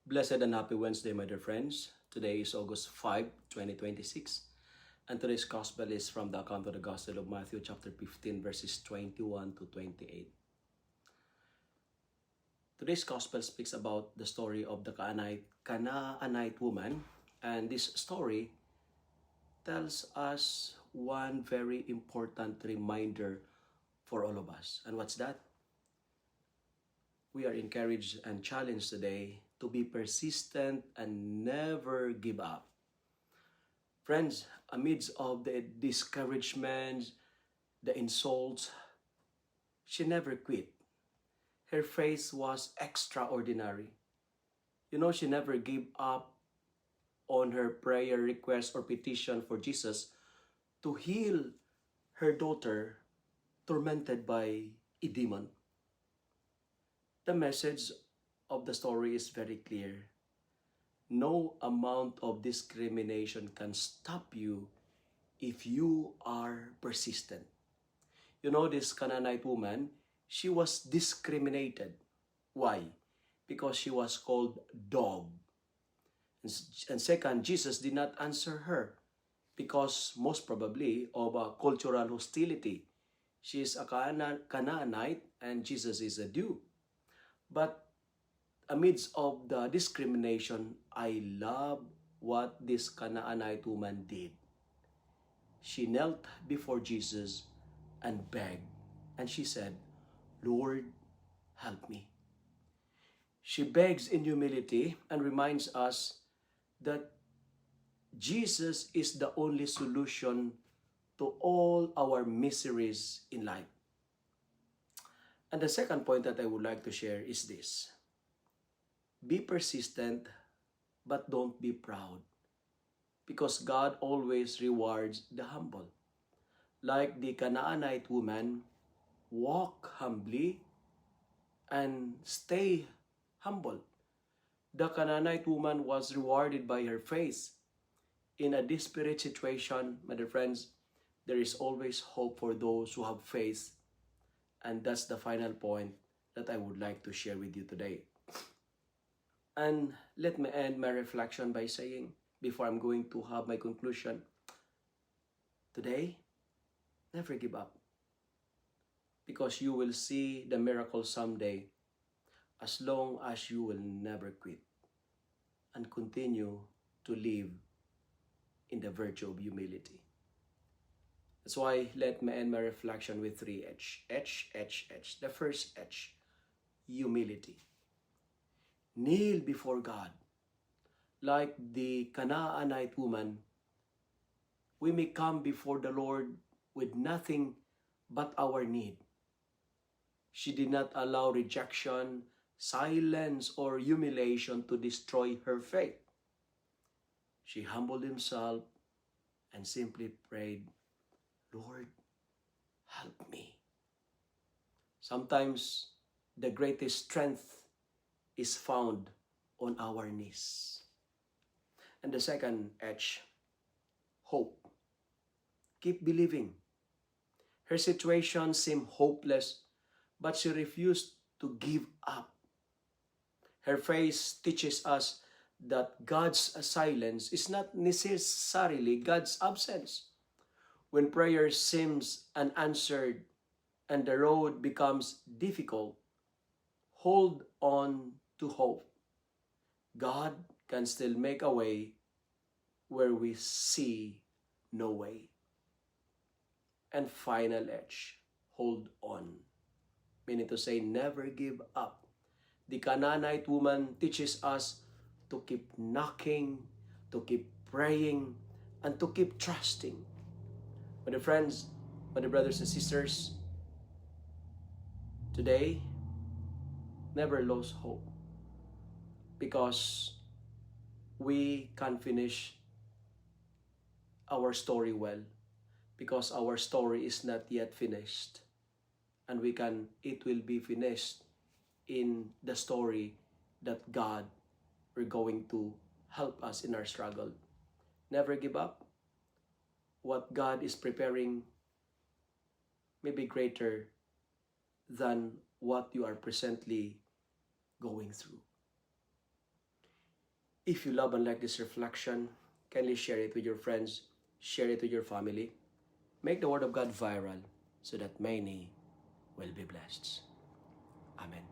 Blessed and happy Wednesday, my dear friends. Today is August 5, 2026, and today's gospel is from the account of the Gospel of Matthew, chapter 15, verses 21 to 28. Today's gospel speaks about the story of the Canaanite woman, and this story tells us one very important reminder for all of us. And what's that? We are encouraged and challenged today to be persistent and never give up. Friends, amidst of the discouragement, the insults, she never quit. Her faith was extraordinary. She never gave up on her prayer request or petition for Jesus to heal her daughter tormented by a demon. The message of the story is very clear. No amount of discrimination can stop you if you are persistent. This Canaanite woman, she was discriminated. Why? Because she was called dog. And second, Jesus did not answer her because most probably of a cultural hostility. She is a Canaanite and Jesus is a Jew. But amidst of the discrimination, I love what this Canaanite woman did. She knelt before Jesus and begged, and she said, "Lord, help me." She begs in humility and reminds us that Jesus is the only solution to all our miseries in life. And the second point that I would like to share is this. Be persistent, but don't be proud. Because God always rewards the humble. Like the Canaanite woman, walk humbly and stay humble. The Canaanite woman was rewarded by her faith. In a desperate situation, my dear friends, there is always hope for those who have faith. And that's the final point that I would like to share with you today. And let me end my reflection by saying, before I'm going to have my conclusion, today, never give up. Because you will see the miracle someday as long as you will never quit and continue to live in the virtue of humility. That's why let me end my reflection with 3 H. H. The first H, humility. Kneel before God. Like the Canaanite woman, we may come before the Lord with nothing but our need. She did not allow rejection, silence, or humiliation to destroy her faith. She humbled herself and simply prayed, "Lord, help me." Sometimes the greatest strength is found on our knees. And the second H, hope. Keep believing. Her situation seemed hopeless, but she refused to give up. Her faith teaches us that God's silence is not necessarily God's absence. When prayer seems unanswered and the road becomes difficult, hold on to hope. God can still make a way where we see no way. And final H, hold on. Meaning to say, never give up. The Canaanite woman teaches us to keep knocking, to keep praying, and to keep trusting. My dear friends, my dear brothers and sisters, today, never lose hope. Because we can finish our story well. Because our story is not yet finished. And it will be finished in the story that God is going to help us in our struggle. Never give up. What God is preparing may be greater than what you are presently going through. If you love and like this reflection, kindly share it with your friends, share it with your family. Make the Word of God viral so that many will be blessed. Amen.